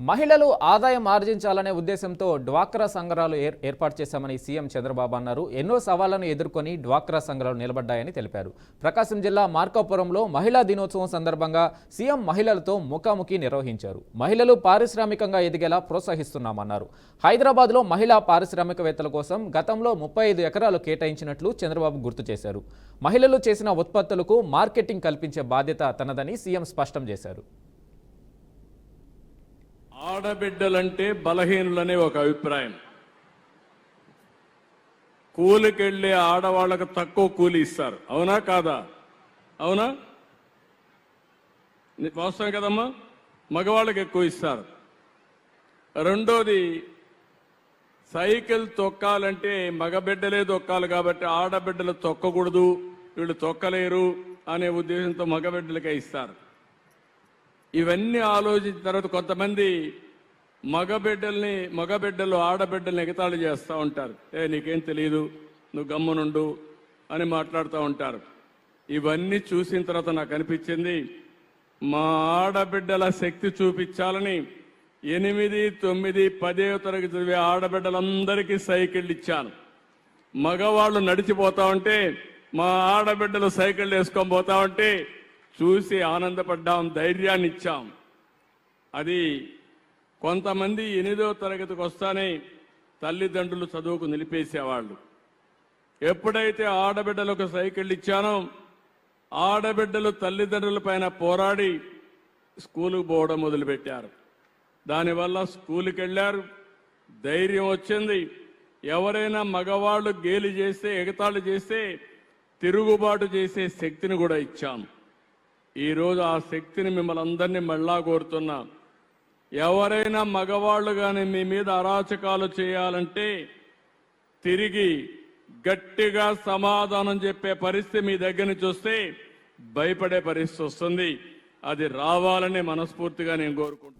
మహిళలు ఆదాయం ఆర్జించాలనే ఉద్దేశంతో డ్వాక్రా సంఘాలు ఏర్పాటు చేశామని సీఎం చంద్రబాబు అన్నారు. ఎన్నో సవాళ్లను ఎదుర్కొని డ్వాక్రా సంఘాలు నిలబడ్డాయని తెలిపారు. ప్రకాశం జిల్లా మార్కాపురంలో మహిళా దినోత్సవం సందర్భంగా సీఎం మహిళలతో ముఖాముఖి నిర్వహించారు. మహిళలు పారిశ్రామికంగా ఎదిగేలా ప్రోత్సహిస్తున్నామన్నారు. హైదరాబాద్లో మహిళా పారిశ్రామికవేత్తల కోసం గతంలో 35 ఎకరాలు కేటాయించినట్లు చంద్రబాబు గుర్తు చేశారు. మహిళలు చేసిన ఉత్పత్తులకు మార్కెటింగ్ కల్పించే బాధ్యత తనదని సీఎం స్పష్టం చేశారు. ఆడబిడ్డలంటే బలహీనులనే ఒక అభిప్రాయం. కూలికెళ్లే ఆడవాళ్లకు తక్కువ కూలి ఇస్తారు. అవునా కాదా? అవునా? వాస్తవం కదమ్మా. మగవాళ్ళకి ఎక్కువ ఇస్తారు. రెండోది, సైకిల్ తొక్కాలంటే మగబిడ్డలే తొక్కాలి కాబట్టి ఆడబిడ్డలు తొక్కకూడదు, వీళ్ళు తొక్కలేరు అనే ఉద్దేశంతో మగబిడ్డలకే ఇస్తారు. ఇవన్నీ ఆలోచించిన తర్వాత కొంతమంది మగబిడ్డలు ఆడబిడ్డల్ని ఎగతాళి చేస్తూ ఉంటారు. నీకేం తెలియదు, నువ్వు గమ్మునుండు అని మాట్లాడుతూ ఉంటారు. ఇవన్నీ చూసిన తర్వాత నాకు అనిపించింది, మా ఆడబిడ్డల శక్తి చూపించాలని 8, 9, 10వ తరగతి చదివే ఆడబిడ్డలందరికీ సైకిళ్ళు ఇచ్చాను. మగవాళ్ళు నడిచిపోతా ఉంటే మా ఆడబిడ్డలు సైకిళ్ళు వేసుకొని పోతా ఉంటే చూసి ఆనందపడ్డాం, ధైర్యాన్ని ఇచ్చాం. అది కొంతమంది 8వ తరగతికి వస్తానే తల్లిదండ్రులు చదువుకు నిలిపేసేవాళ్ళు. ఎప్పుడైతే ఆడబిడ్డలకు సైకిళ్ళు ఇచ్చానో ఆడబిడ్డలు తల్లిదండ్రుల పైన పోరాడి స్కూలుకు పోవడం మొదలుపెట్టారు. దానివల్ల స్కూలుకి వెళ్ళారు, ధైర్యం వచ్చింది. ఎవరైనా మగవాళ్ళు గేలి చేస్తే, ఎగతాళి చేస్తే తిరుగుబాటు చేసే శక్తిని కూడా ఇచ్చాం. ఈరోజు ఆ శక్తిని మిమ్మల్ని అందరినీ మళ్ళా కోరుతున్నా. ఎవరైనా మగవాళ్ళు కానీ మీ మీద అరాచకాలు చేయాలంటే తిరిగి గట్టిగా సమాధానం చెప్పే పరిస్థితి మీ దగ్గర నుంచి వస్తే భయపడే పరిస్థితి వస్తుంది. అది రావాలని మనస్ఫూర్తిగా నేను కోరుకుంటున్నాను.